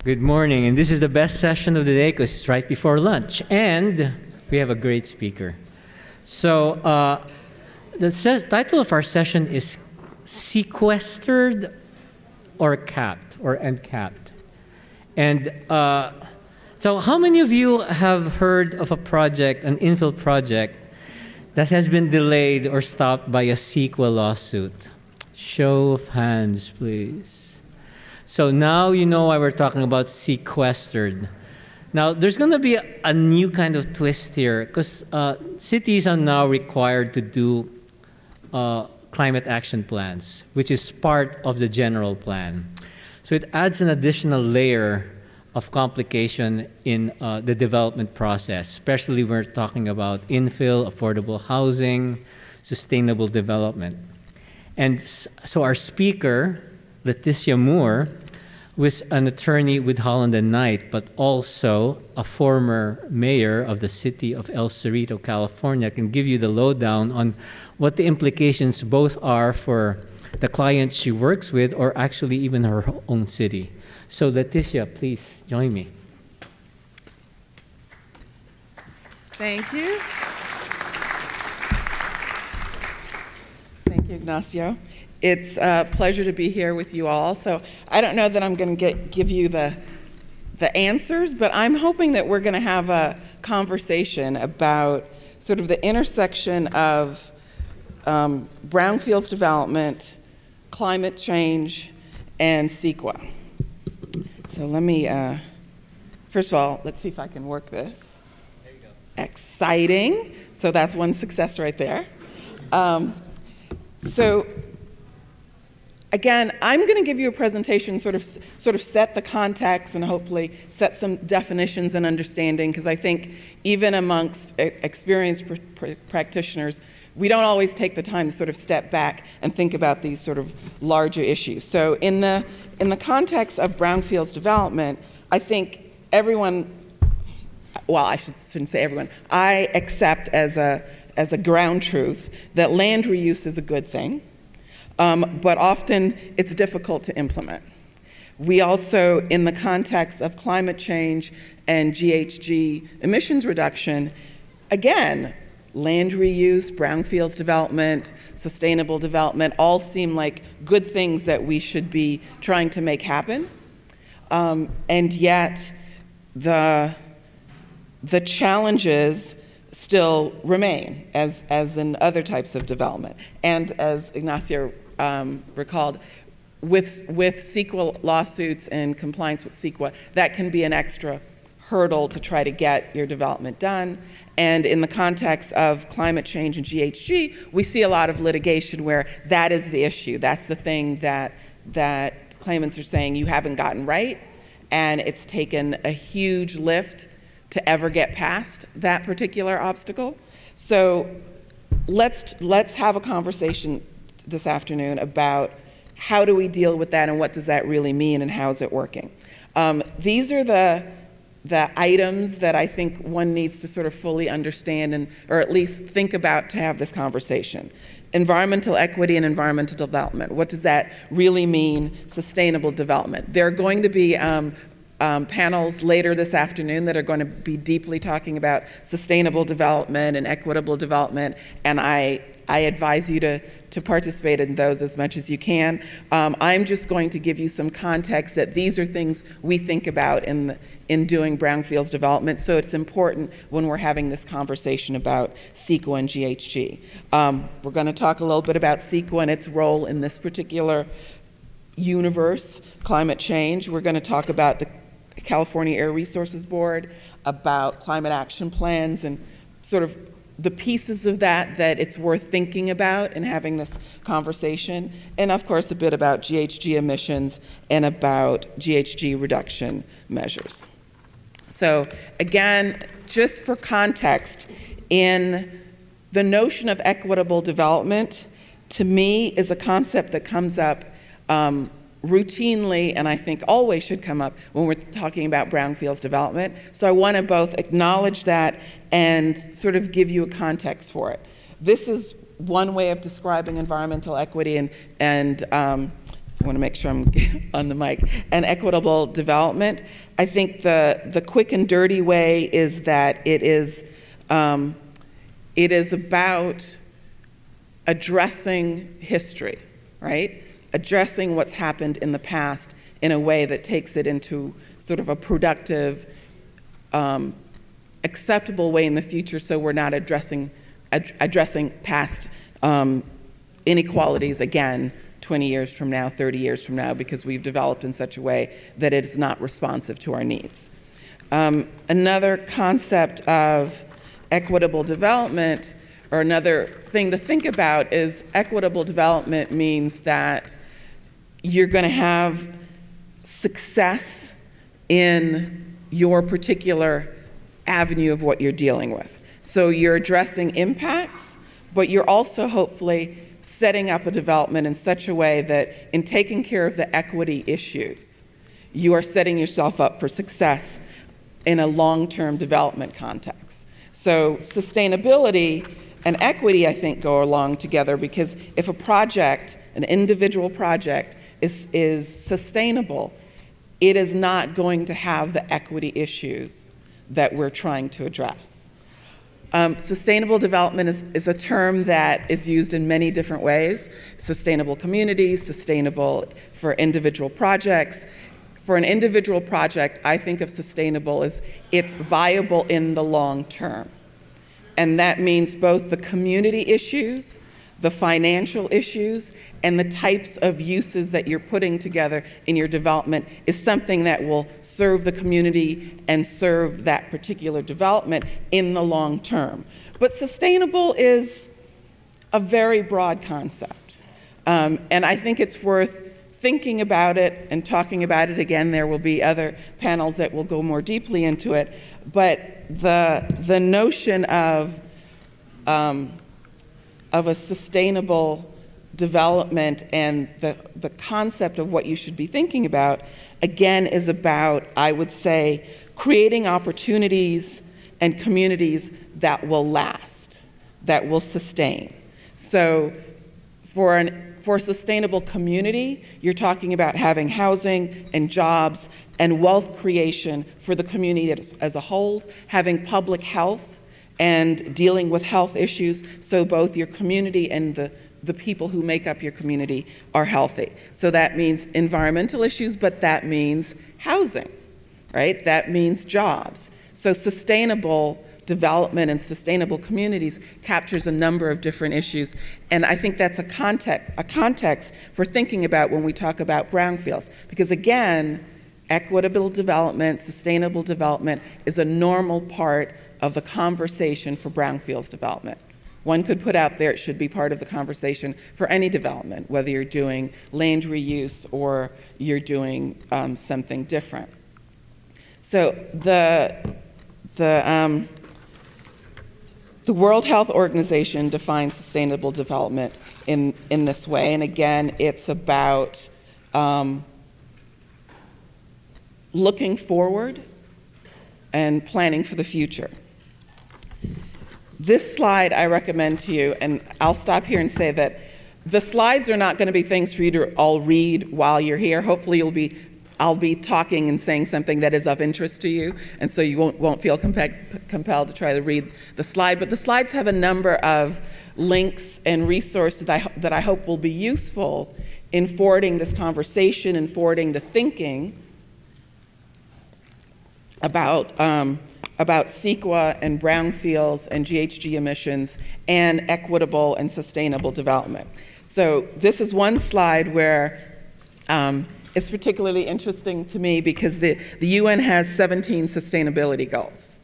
Good morning, and this is the best session of the day because it's right before lunch, and we have a great speaker. So the title of our session is CEQA-stered or CAPped, or and CAPped. And so how many of you have heard of a project, an infill project, that has been delayed or stopped by a CEQA lawsuit? Show of hands, please. So now you know why we're talking about CEQA-stered. Now, there's going to be a new kind of twist here, because cities are now required to do climate action plans, which is part of the general plan. So it adds an additional layer of complication in the development process, especially when we're talking about infill, affordable housing, sustainable development. And so our speaker, Letitia Moore, was an attorney with Holland and Knight, but also a former mayor of the city of El Cerrito, California, can give you the lowdown on what the implications both are for the clients she works with or actually even her own city. So Letitia, please join me. Thank you. Thank you, Ignacio. It's a pleasure to be here with you all. So I don't know that I'm going to give you the answers, but I'm hoping that we're going to have a conversation about sort of the intersection of brownfields development, climate change, and CEQA. So let me, first of all, let's see if I can work this. There you go. Exciting. So that's one success right there. So again, I'm going to give you a presentation, sort of set the context and hopefully set some definitions and understanding, because I think even amongst experienced practitioners, we don't always take the time to sort of step back and think about these sort of larger issues. So in the context of brownfields development, I think everyone, well, I shouldn't say everyone, I accept as a ground truth that land reuse is a good thing. But often it's difficult to implement. We also, in the context of climate change and GHG emissions reduction, again, land reuse, brownfields development, sustainable development, all seem like good things that we should be trying to make happen. And yet, the challenges still remain, as in other types of development. And as Ignacio recalled, with CEQA lawsuits and compliance with CEQA, that can be an extra hurdle to try to get your development done. And in the context of climate change and GHG, we see a lot of litigation where that is the issue. That's the thing that claimants are saying you haven't gotten right, and it's taken a huge lift to ever get past that particular obstacle. So let's have a conversation this afternoon about how do we deal with that and what does that really mean and how is it working. These are the items that I think one needs to sort of fully understand or at least think about to have this conversation. Environmental equity and environmental development. What does that really mean? Sustainable development. There are going to be panels later this afternoon that are going to be deeply talking about sustainable development and equitable development, and I advise you to participate in those as much as you can. I'm just going to give you some context that these are things we think about in doing brownfields development, so it's important when we're having this conversation about CEQA and GHG. We're going to talk a little bit about CEQA and its role in this particular universe, climate change. We're going to talk about the California Air Resources Board, about climate action plans and sort of the pieces of that it's worth thinking about and having this conversation, and of course a bit about GHG emissions and about GHG reduction measures. So again, just for context, in the notion of equitable development, to me, is a concept that comes up routinely, and I think always should come up when we're talking about brownfields development. So I want to both acknowledge that and sort of give you a context for it. This is one way of describing environmental equity and want to make sure I'm on the mic, and equitable development. I think the quick and dirty way is that it is about addressing history, right? Addressing what's happened in the past in a way that takes it into sort of a productive, acceptable way in the future, so we're not addressing past inequalities again 20 years from now, 30 years from now, because we've developed in such a way that it is not responsive to our needs. Another concept of equitable development, or another thing to think about, is equitable development means that you're going to have success in your particular avenue of what you're dealing with. So you're addressing impacts, but you're also hopefully setting up a development in such a way that in taking care of the equity issues, you are setting yourself up for success in a long-term development context. So sustainability and equity, I think, go along together, because if a project, an individual project, is sustainable, it is not going to have the equity issues that we're trying to address. Sustainable development is a term that is used in many different ways. Sustainable communities, sustainable for individual projects. For an individual project, I think of sustainable as it's viable in the long term. And that means both the community issues, the financial issues, and the types of uses that you're putting together in your development is something that will serve the community and serve that particular development in the long term. But sustainable is a very broad concept. And I think it's worth thinking about it and talking about it again. There will be other panels that will go more deeply into it. But the notion of a sustainable development and the concept of what you should be thinking about, again, is about, I would say, creating opportunities and communities that will last, that will sustain. So for a sustainable community, you're talking about having housing and jobs and wealth creation for the community as a whole, having public health and dealing with health issues, so both your community and the people who make up your community are healthy. So that means environmental issues, but that means housing, right? That means jobs. So sustainable development and sustainable communities captures a number of different issues, and I think that's a context for thinking about when we talk about brownfields, because again, equitable development, sustainable development is a normal part of the conversation for brownfields development. One could put out there it should be part of the conversation for any development, whether you're doing land reuse or you're doing something different. So the World Health Organization defines sustainable development in this way, and again, it's about looking forward and planning for the future. This slide I recommend to you, and I'll stop here and say that the slides are not going to be things for you to all read while you're here. Hopefully I'll be talking and saying something that is of interest to you, and so you won't feel compelled to try to read the slide. But the slides have a number of links and resources that I hope will be useful in forwarding this conversation and forwarding the thinking about CEQA and brownfields and GHG emissions and equitable and sustainable development. So this is one slide where it's particularly interesting to me because the UN has 17 sustainability goals.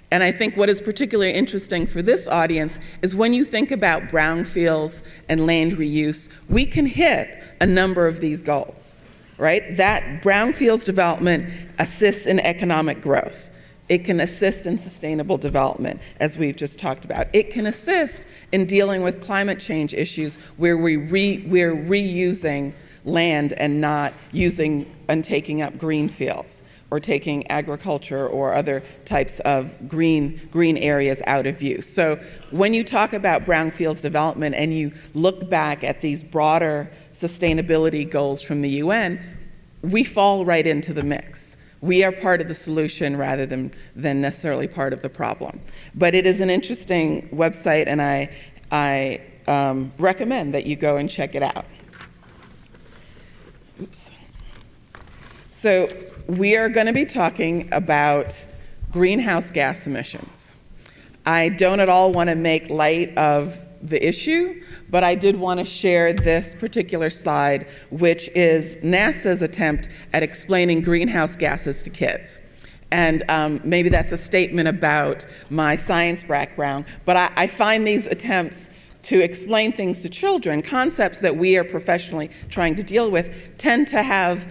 And I think what is particularly interesting for this audience is when you think about brownfields and land reuse, we can hit a number of these goals, right? That brownfields development assists in economic growth. It can assist in sustainable development, as we've just talked about. It can assist in dealing with climate change issues where we're reusing land and not using and taking up green fields or taking agriculture or other types of green areas out of use. So when you talk about brownfields development and you look back at these broader sustainability goals from the UN, we fall right into the mix. We are part of the solution rather than necessarily part of the problem. But it is an interesting website, and I recommend that you go and check it out. Oops. So we are going to be talking about greenhouse gas emissions. I don't at all want to make light of the issue, but I did want to share this particular slide, which is NASA's attempt at explaining greenhouse gases to kids. And maybe that's a statement about my science background, but I find these attempts to explain things to children, concepts that we are professionally trying to deal with, tend to have,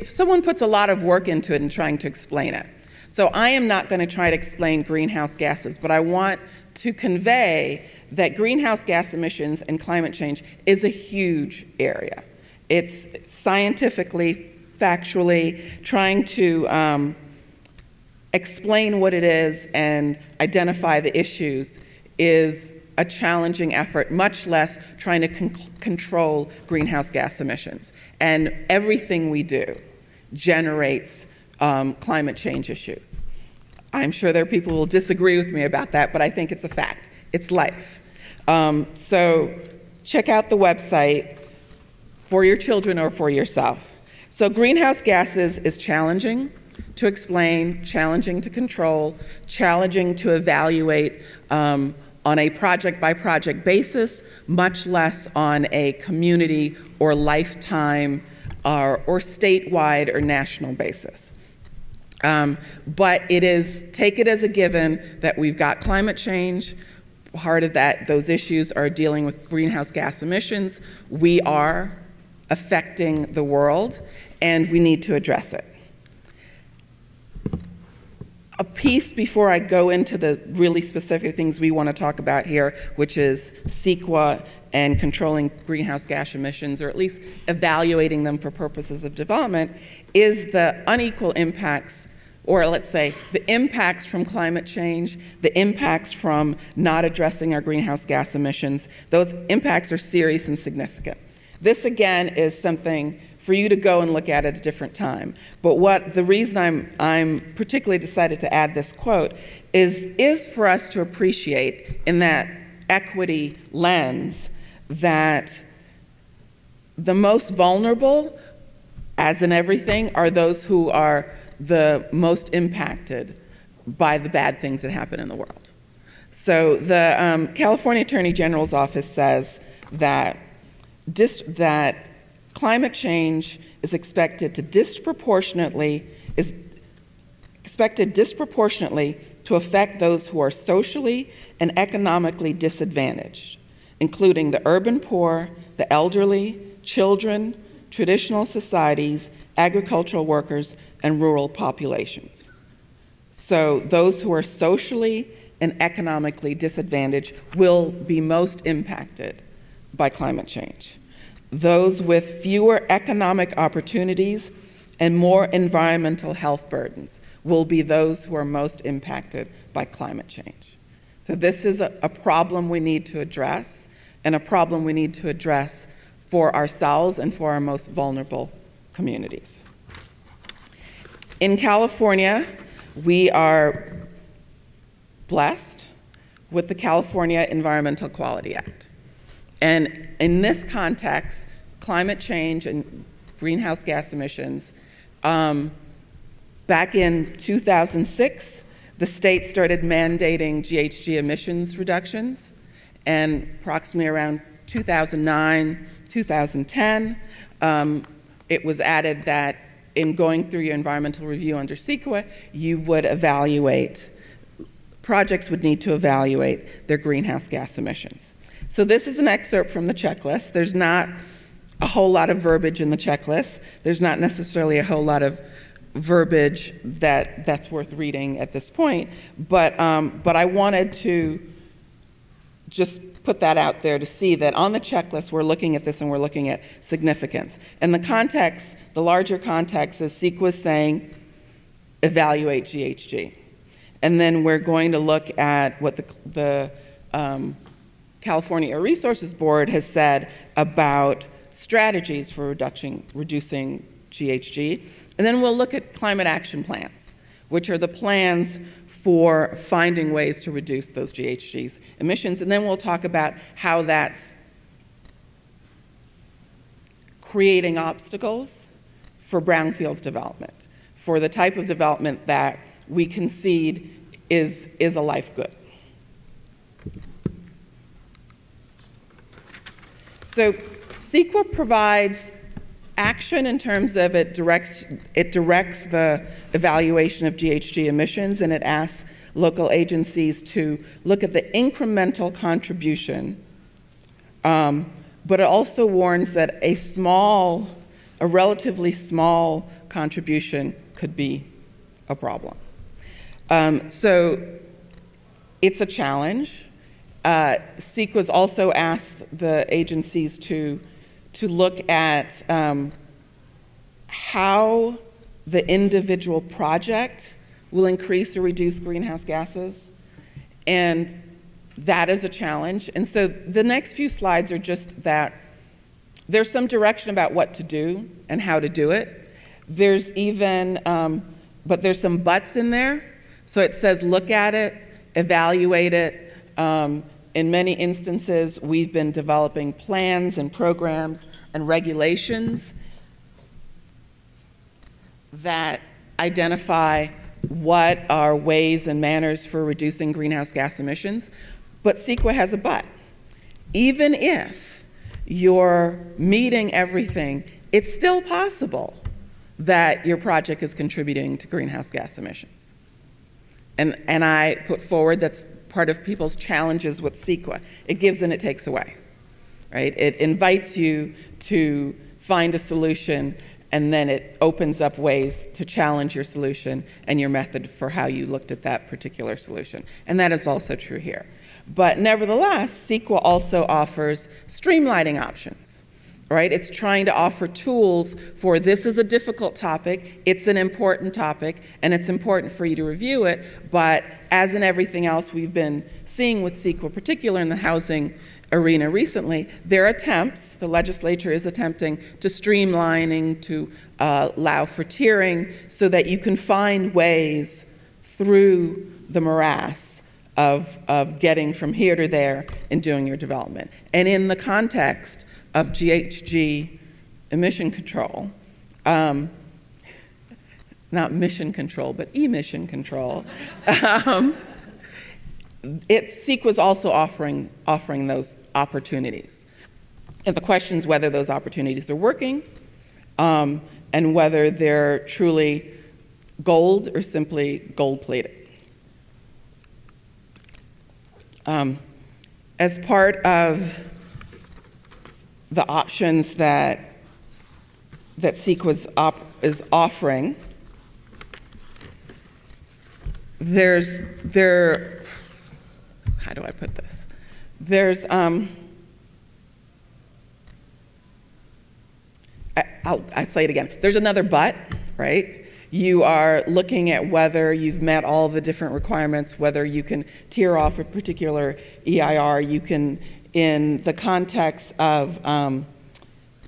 someone puts a lot of work into it in trying to explain it. So I am not going to try to explain greenhouse gases, but I want to convey that greenhouse gas emissions and climate change is a huge area. It's scientifically, factually, trying to explain what it is and identify the issues is a challenging effort, much less trying to control greenhouse gas emissions. And everything we do generates climate change issues. I'm sure there are people who will disagree with me about that, but I think it's a fact. It's life. So check out the website for your children or for yourself. So greenhouse gases is challenging to explain, challenging to control, challenging to evaluate on a project-by-project basis, much less on a community or lifetime or statewide or national basis. But take it as a given that we've got climate change. Part of that, those issues are dealing with greenhouse gas emissions. We are affecting the world, and we need to address it. A piece before I go into the really specific things we want to talk about here, which is CEQA and controlling greenhouse gas emissions, or at least evaluating them for purposes of development, is the unequal impacts, or let's say the impacts from climate change, the impacts from not addressing our greenhouse gas emissions. Those impacts are serious and significant. This, again, is something for you to go and look at a different time. But the reason I'm particularly decided to add this quote is for us to appreciate in that equity lens that the most vulnerable, as in everything, are those who are the most impacted by the bad things that happen in the world. So the California Attorney General's office says that climate change is expected disproportionately to affect those who are socially and economically disadvantaged, including the urban poor, the elderly, children, traditional societies, agricultural workers, and rural populations. So those who are socially and economically disadvantaged will be most impacted by climate change. Those with fewer economic opportunities and more environmental health burdens will be those who are most impacted by climate change. So this is a problem we need to address, and a problem we need to address for ourselves and for our most vulnerable communities. In California, we are blessed with the California Environmental Quality Act. And in this context, climate change and greenhouse gas emissions, back in 2006, the state started mandating GHG emissions reductions, and approximately around 2009, 2010, it was added that in going through your environmental review under CEQA, you would evaluate, projects would need to evaluate their greenhouse gas emissions. So this is an excerpt from the checklist. There's not a whole lot of verbiage in the checklist. There's not necessarily a whole lot of verbiage that's worth reading at this point, but I wanted to just put that out there to see that on the checklist we're looking at this and we're looking at significance. And the context, the larger context, is CEQA saying evaluate GHG. And then we're going to look at what the California Air Resources Board has said about strategies for reducing GHG. And then we'll look at climate action plans, which are the plans for finding ways to reduce those GHG emissions. And then we'll talk about how that's creating obstacles for brownfields development, for the type of development that we concede is a life good. So CEQA provides action in terms of it directs the evaluation of GHG emissions, and it asks local agencies to look at the incremental contribution, but it also warns that a relatively small contribution could be a problem. So it's a challenge. CEQA's also asked the agencies to look at how the individual project will increase or reduce greenhouse gases, and that is a challenge. And so the next few slides are just that there's some direction about what to do and how to do it. There's even, but there's some buts in there. So it says look at it, evaluate it. In many instances, we've been developing plans and programs and regulations that identify what are ways and manners for reducing greenhouse gas emissions. But CEQA has a but. Even if you're meeting everything, it's still possible that your project is contributing to greenhouse gas emissions. And I put forward that's part of people's challenges with CEQA. It gives and it takes away, right? It invites you to find a solution, and then it opens up ways to challenge your solution and your method for how you looked at that particular solution. And that is also true here. But nevertheless, CEQA also offers streamlining options, right? It's trying to offer tools for this is a difficult topic, it's an important topic, and it's important for you to review it, but as in everything else we've been seeing with CEQA, particularly in the housing arena recently, there are attempts, the legislature is attempting to streamlining, to allow for tiering so that you can find ways through the morass of getting from here to there and doing your development. And in the context of GHG emission control, not mission control, but emission control, CEQA's also offering those opportunities. And the question is whether those opportunities are working, and whether they're truly gold or simply gold-plated. As part of the options that CEQA is offering, how do I put this? I'll say it again. There's another but, right? You are looking at whether you've met all the different requirements, whether you can tier off a particular EIR. You can, in the context of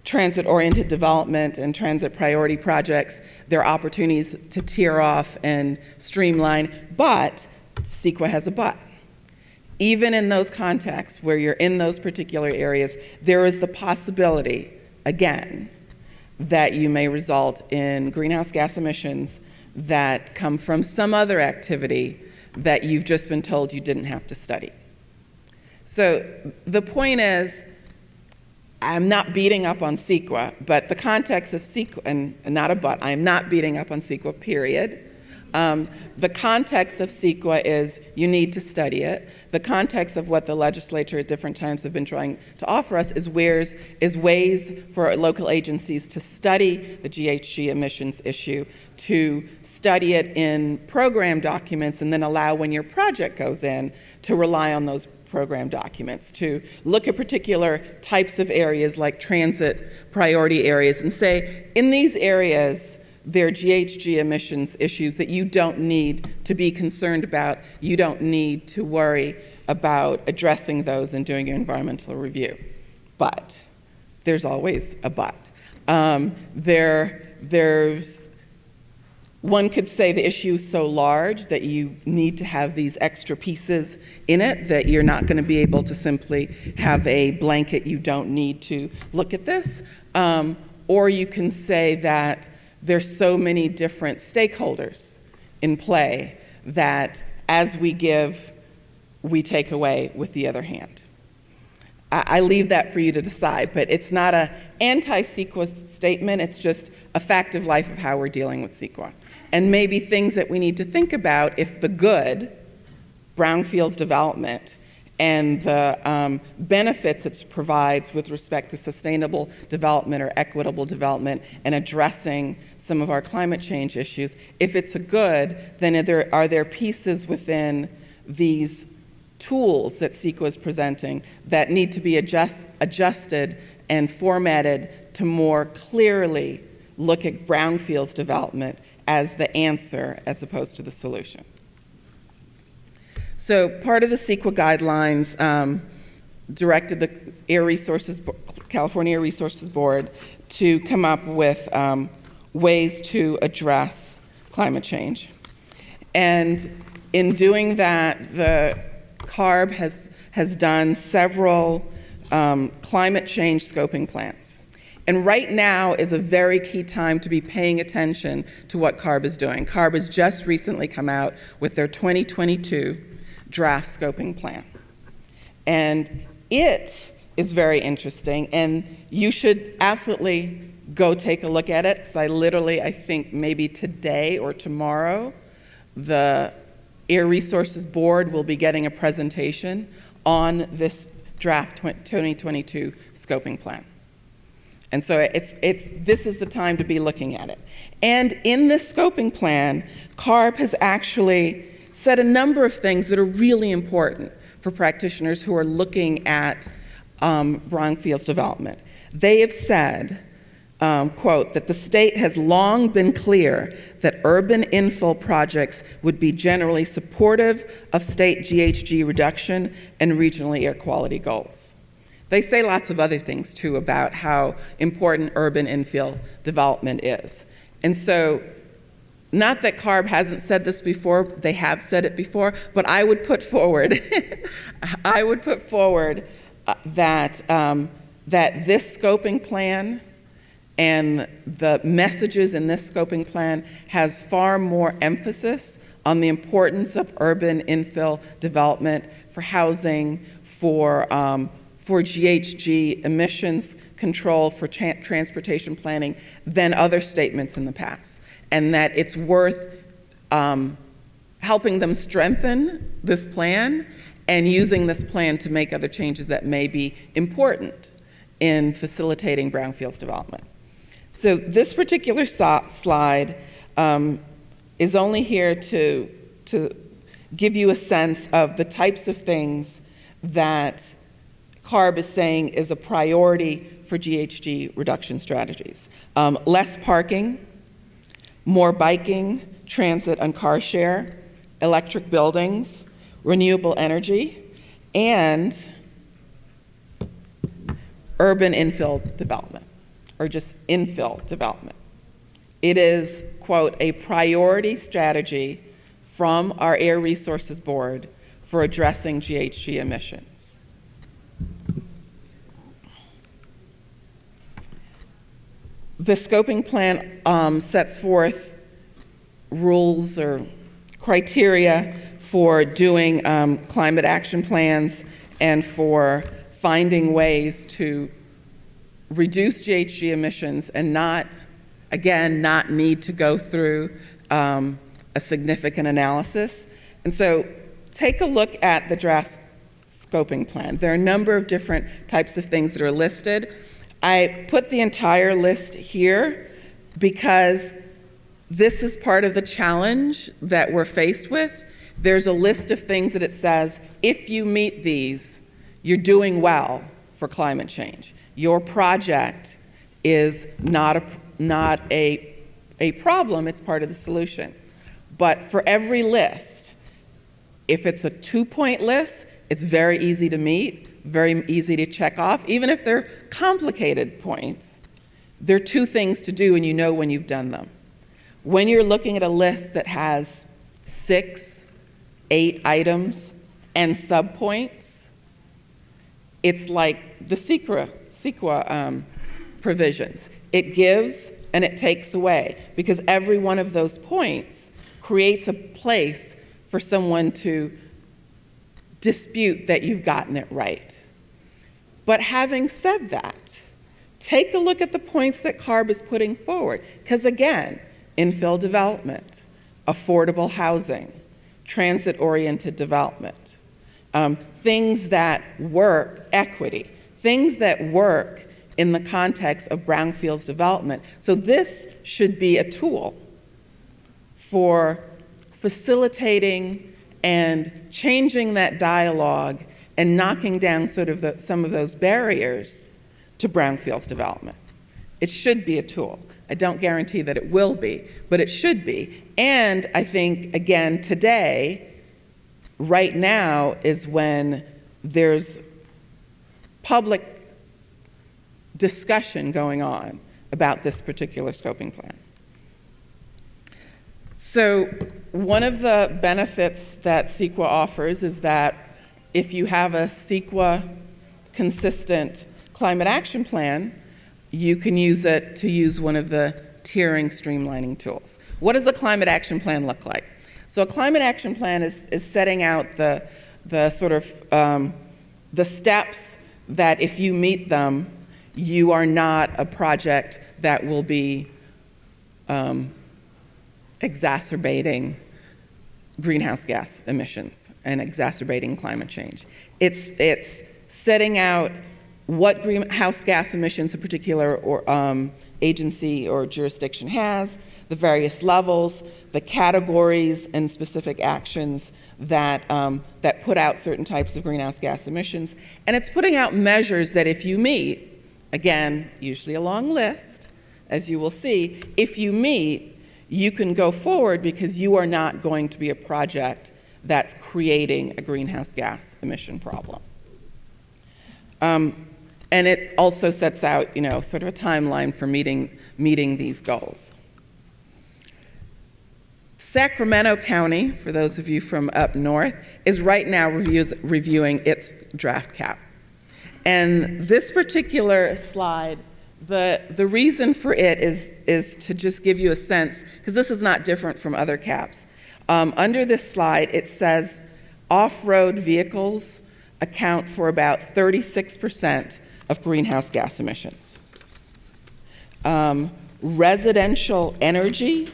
transit-oriented development and transit priority projects, there are opportunities to tier off and streamline, but CEQA has a but. Even in those contexts where you're in those particular areas, there is the possibility, again, that you may result in greenhouse gas emissions that come from some other activity that you've just been told you didn't have to study. So the point is, I'm not beating up on CEQA, but the context of CEQA, and not a but, I'm not beating up on CEQA, period. The context of CEQA is you need to study it. The context of what the legislature at different times have been trying to offer us is ways for local agencies to study the GHG emissions issue, to study it in program documents, and then allow when your project goes in to rely on those program documents, to look at particular types of areas like transit priority areas and say, in these areas, there are GHG emissions issues that you don't need to be concerned about. You don't need to worry about addressing those and doing your environmental review. But there's always a but. One could say the issue is so large that you need to have these extra pieces in it, that you're not going to be able to simply have a blanket, you don't need to look at this. Or you can say that there's so many different stakeholders in play that as we give, we take away with the other hand. I leave that for you to decide, but it's not an anti-CEQA statement, it's just a fact of life of how we're dealing with CEQA. And maybe things that we need to think about if the good, brownfields development, and the benefits it provides with respect to sustainable development or equitable development and addressing some of our climate change issues, if it's a good, then are there pieces within these tools that CEQA is presenting that need to be adjusted and formatted to more clearly look at brownfields development as the answer as opposed to the solution. So part of the CEQA guidelines directed the California Air Resources Board to come up with ways to address climate change. And in doing that, the CARB has done several climate change scoping plans. And right now is a very key time to be paying attention to what CARB is doing. CARB has just recently come out with their 2022 draft scoping plan. And it is very interesting, and you should absolutely go take a look at it, because I think maybe today or tomorrow, the Air Resources Board will be getting a presentation on this draft 2022 scoping plan. And so this is the time to be looking at it. And in this scoping plan, CARB has actually said a number of things that are really important for practitioners who are looking at brownfields development. They have said, quote, that the state has long been clear that urban infill projects would be generally supportive of state GHG reduction and regionally air quality goals. They say lots of other things, too, about how important urban infill development is. And so, not that CARB hasn't said this before, they have said it before, but I would put forward, that this scoping plan and the messages in this scoping plan has far more emphasis on the importance of urban infill development for housing, for GHG emissions control, for transportation planning than other statements in the past. And that it's worth helping them strengthen this plan and using this plan to make other changes that may be important in facilitating brownfields development. So this particular slide is only here to give you a sense of the types of things that CARB is saying is a priority for GHG reduction strategies. Less parking, more biking, transit and car share, electric buildings, renewable energy, and urban infill development, or just infill development. It is, quote, a priority strategy from our Air Resources Board for addressing GHG emissions. The scoping plan sets forth rules or criteria for doing climate action plans and for finding ways to reduce GHG emissions and not need to go through a significant analysis. And so take a look at the draft scoping plan. There are a number of different types of things that are listed. I put the entire list here because this is part of the challenge that we're faced with. There's a list of things that it says, if you meet these, you're doing well for climate change. Your project is not a problem, it's part of the solution. But for every list, if it's a 2-point list, it's very easy to meet. very easy to check off. Even if they're complicated points, there are two things to do and you know when you've done them. When you're looking at a list that has 6, 8 items and subpoints, it's like the CEQA provisions. It gives and it takes away, because every one of those points creates a place for someone to dispute that you've gotten it right. But having said that, take a look at the points that CARB is putting forward, because again, infill development, affordable housing, transit-oriented development, things that work, equity, things that work in the context of brownfields development. So this should be a tool for facilitating and changing that dialogue and knocking down sort of some of those barriers to brownfields development. It should be a tool. I don't guarantee that it will be, but it should be. And I think, again, today, right now is when there's public discussion going on about this particular scoping plan. So one of the benefits that CEQA offers is that if you have a CEQA consistent climate action plan, you can use it to use one of the tiering streamlining tools. What does a climate action plan look like? So a climate action plan is setting out the sort of the steps that if you meet them, you are not a project that will be exacerbating greenhouse gas emissions and exacerbating climate change. It's setting out what greenhouse gas emissions a particular agency or jurisdiction has, the various levels, the categories and specific actions that put out certain types of greenhouse gas emissions. And it's putting out measures that if you meet, again, usually a long list, as you will see, if you meet, you can go forward because you are not going to be a project that's creating a greenhouse gas emission problem. And it also sets out, sort of a timeline for meeting these goals. Sacramento County, for those of you from up north, is right now reviewing its draft cap. And this particular slide, the reason for it is to just give you a sense, because this is not different from other caps. Under this slide, it says off-road vehicles account for about 36% of greenhouse gas emissions. Residential energy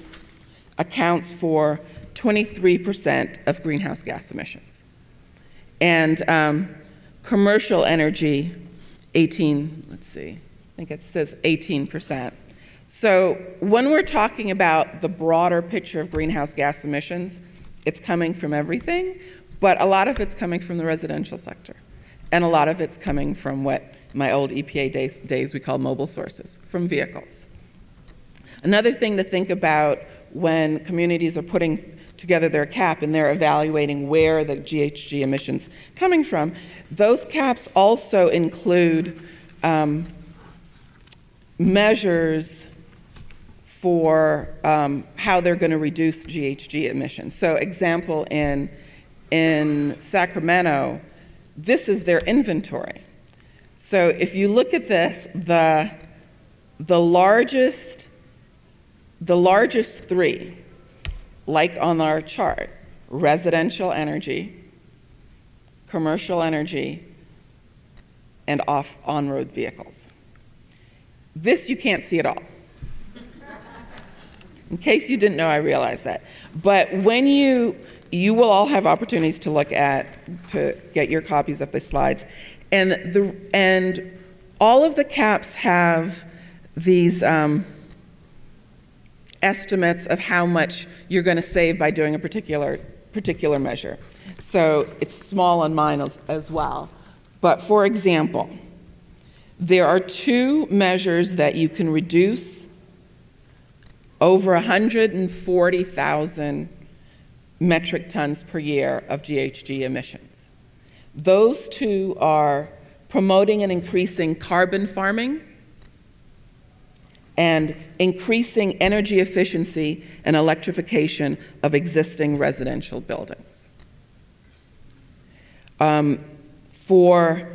accounts for 23% of greenhouse gas emissions. And commercial energy, 18%. So when we're talking about the broader picture of greenhouse gas emissions, it's coming from everything, but a lot of it's coming from the residential sector. And a lot of it's coming from what my old EPA days we call mobile sources, from vehicles. Another thing to think about when communities are putting together their cap and they're evaluating where the GHG emissions coming from, those caps also include measures for how they're going to reduce GHG emissions. So example, in Sacramento, this is their inventory. So if you look at this, the largest three, like on our chart, residential energy, commercial energy, and on-road vehicles. This you can't see at all. In case you didn't know, I realize that. But when you will all have opportunities to look at, to get your copies of the slides. And all of the caps have these estimates of how much you're going to save by doing a particular measure. So it's small on mine as well. But for example, there are 2 measures that you can reduce over 140,000 metric tons per year of GHG emissions. Those 2 are promoting and increasing carbon farming, and increasing energy efficiency and electrification of existing residential buildings. For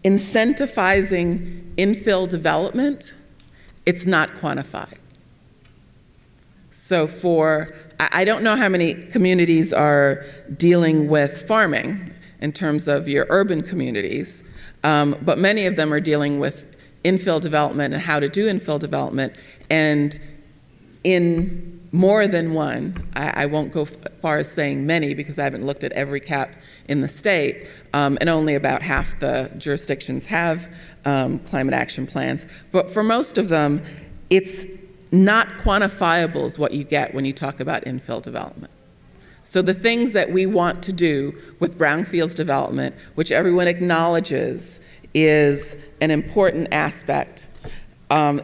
incentivizing infill development, it's not quantified. So I don't know how many communities are dealing with farming in terms of your urban communities, but many of them are dealing with infill development and how to do infill development. And in more than one, I won't go far as saying many because I haven't looked at every CAP in the state, and only about half the jurisdictions have climate action plans. But for most of them, it's not quantifiable is what you get when you talk about infill development. So the things that we want to do with brownfields development, which everyone acknowledges is an important aspect, of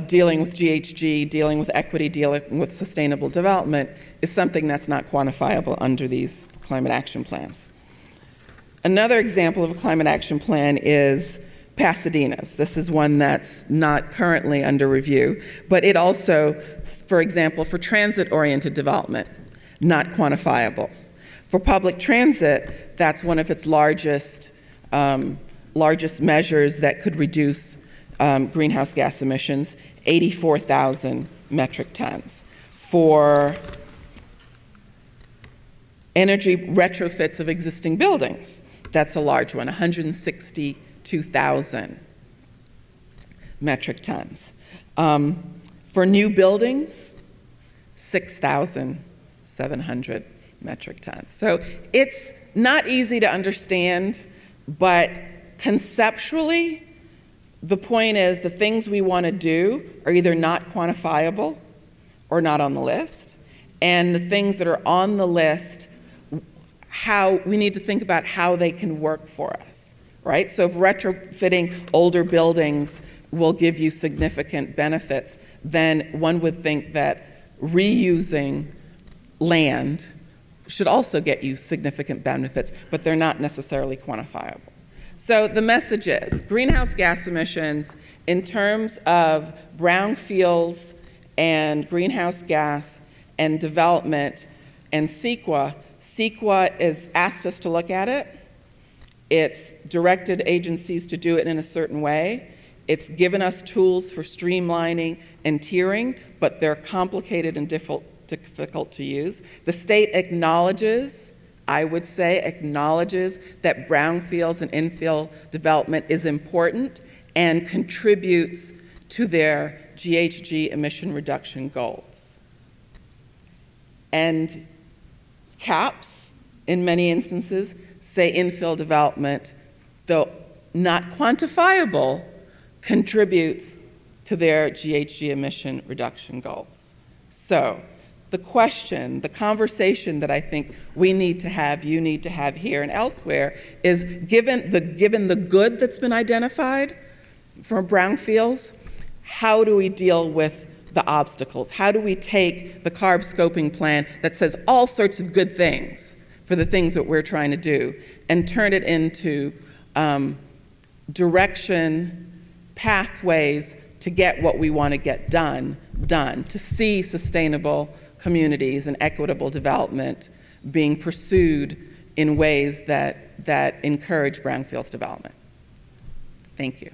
dealing with GHG, dealing with equity, dealing with sustainable development, is something that's not quantifiable under these climate action plans. Another example of a climate action plan is Pasadena's. This is one that's not currently under review, but it also, for example, for transit-oriented development, not quantifiable. For public transit, that's one of its largest measures that could reduce greenhouse gas emissions, 84,000 metric tons. For energy retrofits of existing buildings, that's a large one, 162,000 metric tons. For new buildings, 6,700 metric tons. So it's not easy to understand, but conceptually, the point is the things we want to do are either not quantifiable or not on the list, and the things that are on the list, we need to think about how they can work for us, right? So if retrofitting older buildings will give you significant benefits, then one would think that reusing land should also get you significant benefits, but they're not necessarily quantifiable. So the message is greenhouse gas emissions in terms of brownfields and greenhouse gas and development and CEQA. CEQA has asked us to look at it. It's directed agencies to do it in a certain way. It's given us tools for streamlining and tiering, but they're complicated and difficult to use. The state acknowledges, I would say, acknowledges that brownfields and infill development is important and contributes to their GHG emission reduction goals. And CAPs, in many instances, say infill development, though not quantifiable, contributes to their GHG emission reduction goals. So the question, the conversation that I think we need to have, you need to have here and elsewhere, is given the good that's been identified for brownfields, how do we deal with the obstacles? How do we take the CARB scoping plan that says all sorts of good things for the things that we're trying to do and turn it into direction, pathways to get what we want to get done, to see sustainable communities and equitable development being pursued in ways that encourage brownfields development. Thank you.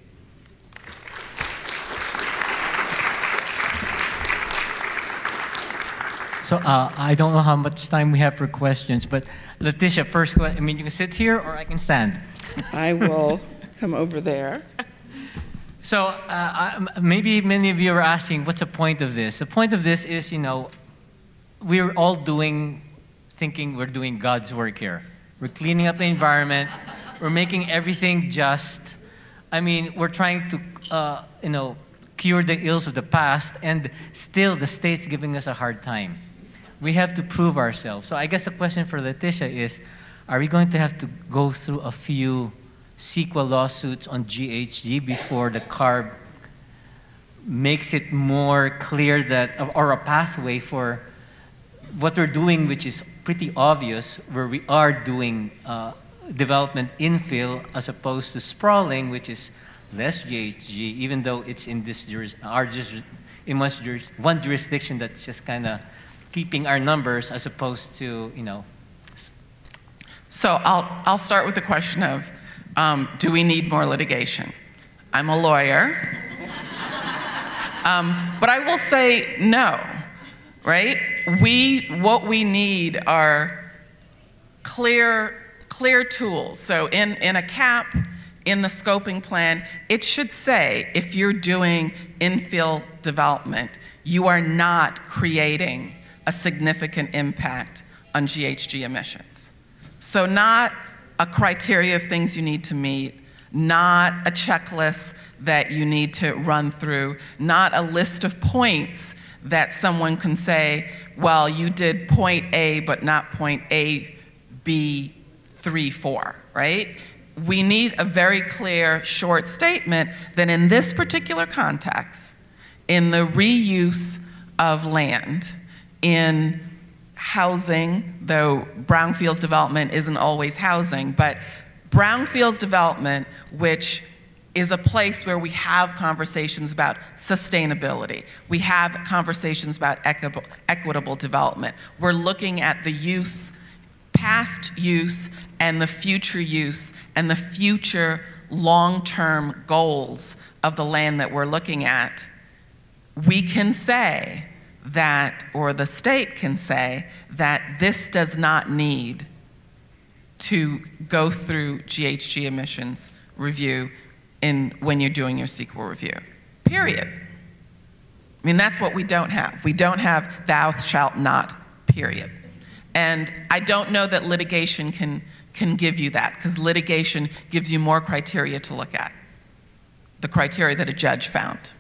So I don't know how much time we have for questions, but Letitia, first question, I mean, you can sit here or I can stand. I will come over there. So maybe many of you are asking, what's the point of this? The point of this is, you know, we're all thinking we're doing God's work here. We're cleaning up the environment. We're making everything just. I mean, we're trying to, you know, cure the ills of the past, and still the state's giving us a hard time. We have to prove ourselves. So I guess the question for Letitia is, are we going to have to go through a few CEQA lawsuits on GHG before the CARB makes it more clear that, or a pathway for what we're doing, which is pretty obvious where we are doing development infill as opposed to sprawling, which is less GHG, even though it's in this in one jurisdiction that's just kind of keeping our numbers as opposed to, you know. So I'll start with the question of, do we need more litigation? I'm a lawyer, but I will say no, right? What we need are clear tools. So in a CAP, in the scoping plan, it should say if you're doing infill development, you are not creating a significant impact on GHG emissions. So not a criteria of things you need to meet, not a checklist that you need to run through, not a list of points that someone can say, well, you did point A, but not point A, B, 3, 4, right? We need a very clear, short statement that in this particular context, in the reuse of land, in housing, though brownfields development isn't always housing, but brownfields development, which is a place where we have conversations about sustainability. We have conversations about equitable development. We're looking at the use, past use, and the future use, and the future long-term goals of the land that we're looking at. We can say that, or the state can say, that this does not need to go through GHG emissions review when you're doing your CEQA review, period. I mean, that's what we don't have. We don't have thou shalt not, period. And I don't know that litigation can give you that, because litigation gives you more criteria to look at, the criteria that a judge found.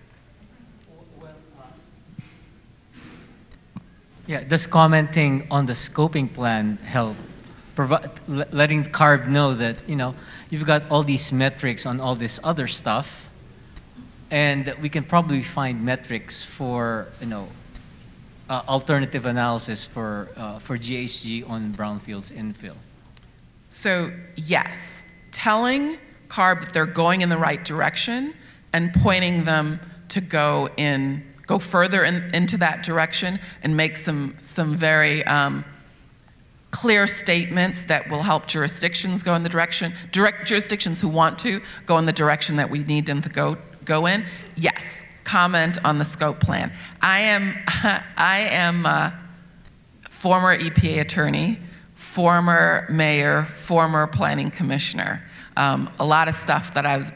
Yeah, does commenting on the scoping plan help? Letting CARB know that, you know, you've got all these metrics on all this other stuff, and we can probably find metrics for, you know, alternative analysis for GHG on brownfields infill. So yes, telling CARB that they're going in the right direction and pointing them to go further into that direction and make some very clear statements that will help jurisdictions go in the direction, jurisdictions who want to go in the direction that we need them to go in. Yes, comment on the scope plan. I am a former EPA attorney, former mayor, former planning commissioner. A lot of stuff that I was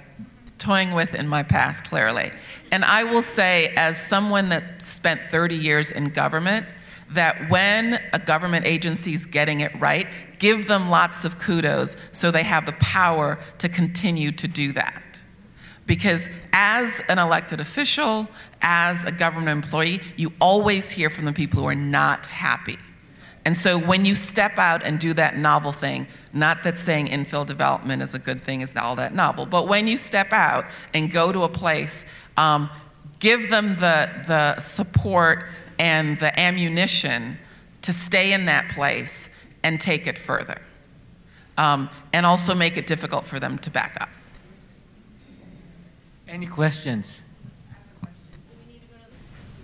toying with in my past, clearly. And I will say, as someone that spent 30 years in government, that when a government agency is getting it right, give them lots of kudos so they have the power to continue to do that. Because as an elected official, as a government employee, you always hear from the people who are not happy. And so when you step out and do that novel thing, not that saying infill development is a good thing, is all that novel, but when you step out and go to a place, give them the support and the ammunition to stay in that place and take it further. And also make it difficult for them to back up. Any questions?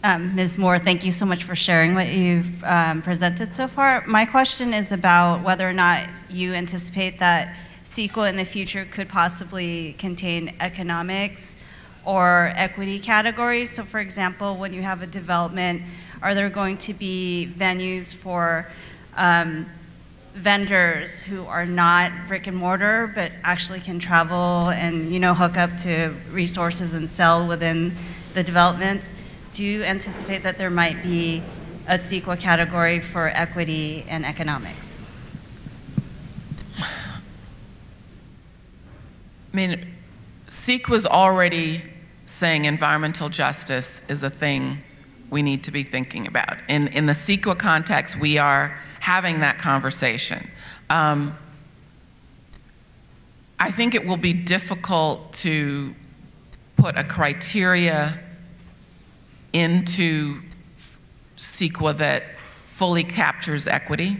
Ms. Moore, thank you so much for sharing what you've presented so far. My question is about whether or not you anticipate that CEQA in the future could possibly contain economics or equity categories. So for example, when you have a development, are there going to be venues for vendors who are not brick and mortar, but actually can travel and, you know, hook up to resources and sell within the developments? Do you anticipate that there might be a CEQA category for equity and economics? I mean, CEQA is already saying environmental justice is a thing we need to be thinking about. In the CEQA context, we are having that conversation. I think it will be difficult to put a criteria into CEQA that fully captures equity.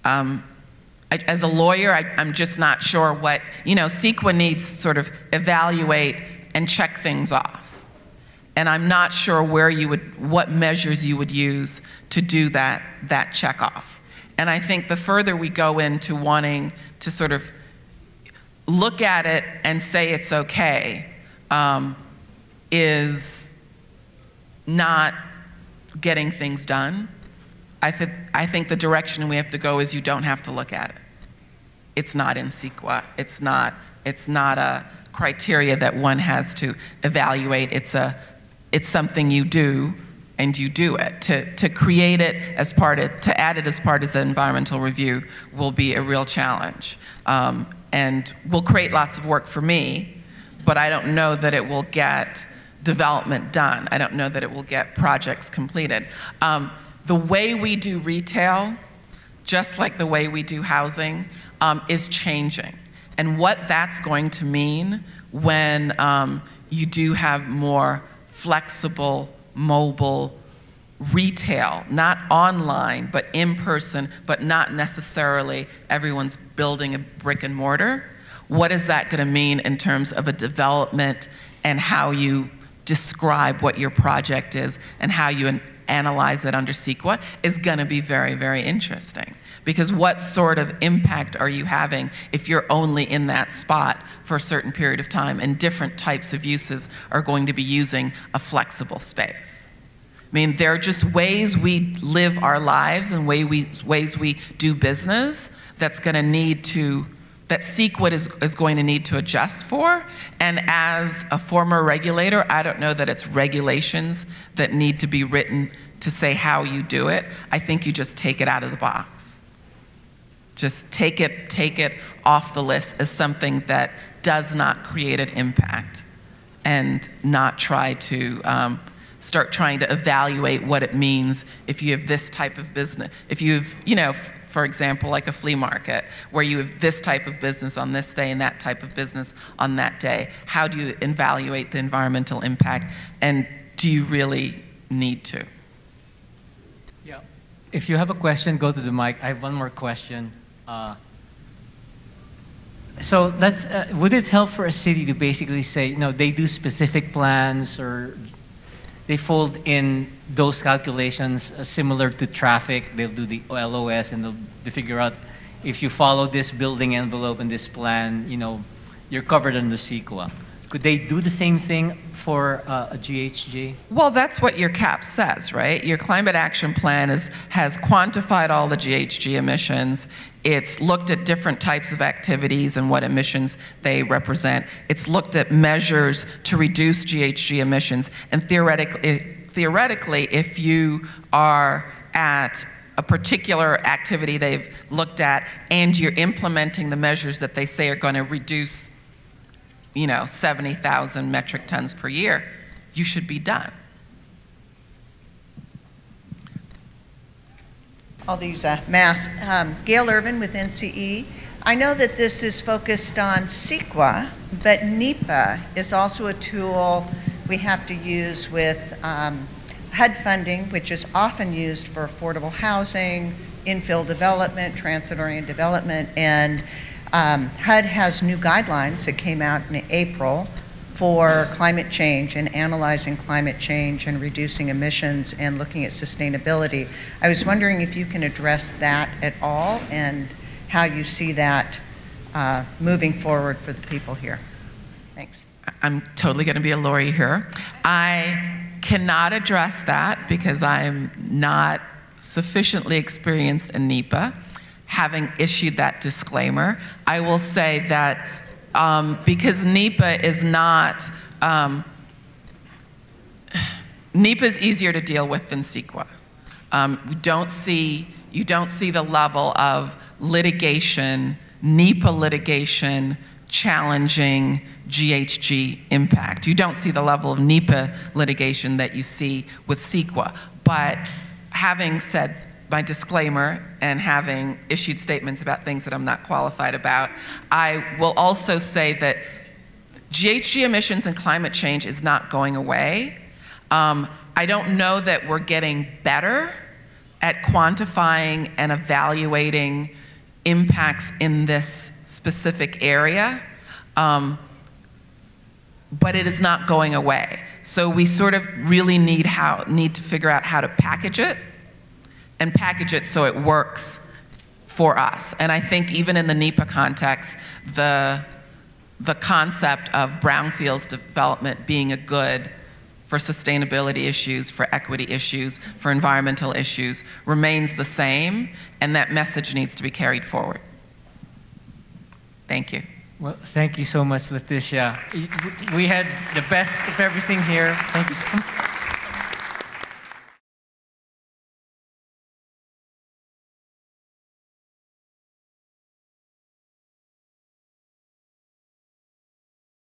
As a lawyer, I'm just not sure what, CEQA needs to sort of evaluate and check things off. And I'm not sure what measures you would use to do that check off. And I think the further we go into wanting to sort of look at it and say it's okay, is not getting things done. I think the direction we have to go is you don't have to look at it. It's not in CEQA. It's not a criteria that one has to evaluate. It's something you do, and you do it. To create it as to add it as part of the environmental review will be a real challenge, and will create lots of work for me. But I don't know that it will get development done. I don't know that it will get projects completed. The way we do retail, just like the way we do housing, is changing. And what that's going to mean when you do have more flexible, mobile retail, not online, but in person, but not necessarily everyone's building a brick and mortar. What is that going to mean in terms of a development and how you describe what your project is and how you analyze it under CEQA is going to be very, very interesting. Because what sort of impact are you having if you're only in that spot for a certain period of time, and different types of uses are going to be using a flexible space? I mean, there are just ways we live our lives and ways we do business that's going to need to, that CEQA is going to need to adjust for. And as a former regulator, I don't know that it's regulations that need to be written to say how you do it. I think you just take it out of the box. Just take it off the list as something that does not create an impact, and not try to start trying to evaluate what it means if you have this type of business. If you have, for example, like a flea market, where you have this type of business on this day and that type of business on that day, how do you evaluate the environmental impact, and do you really need to? Yeah. If you have a question, go to the mic. I have one more question. So that's, would it help for a city to basically say, they do specific plans, or they fold in those calculations similar to traffic? They'll do the LOS, and they'll figure out if you follow this building envelope and this plan, you're covered under CEQA. Could they do the same thing for a GHG? Well, that's what your CAP says, right? Your climate action plan has quantified all the GHG emissions. It's looked at different types of activities and what emissions they represent. It's looked at measures to reduce GHG emissions. And theoretically, if you are at a particular activity they've looked at, and you're implementing the measures that they say are going to reduce 70,000 metric tons per year, you should be done. All these masks. Gail Irvin with NCE. I know that this is focused on CEQA, but NEPA is also a tool we have to use with HUD funding, which is often used for affordable housing, infill development, transit-oriented development, and HUD has new guidelines that came out in April for climate change and analyzing climate change and reducing emissions and looking at sustainability. I was wondering if you can address that at all and how you see that moving forward for the people here. Thanks. I'm totally going to be a lawyer here. I cannot address that because I'm not sufficiently experienced in NEPA. Having issued that disclaimer, I will say that because NEPA is not, NEPA is easier to deal with than CEQA. You don't see the level of litigation, NEPA litigation, challenging GHG impact. You don't see the level of NEPA litigation that you see with CEQA. But having said my disclaimer and having issued statements about things that I'm not qualified about, I will also say that GHG emissions and climate change is not going away. I don't know that we're getting better at quantifying and evaluating impacts in this specific area, but it is not going away. So we sort of really need to figure out how to package it, and package it so it works for us. And I think even in the NEPA context, the concept of brownfields development being a good for sustainability issues, for equity issues, for environmental issues remains the same, and that message needs to be carried forward. Thank you. Well, thank you so much, Letitia. We had the best of everything here. Thank you so much.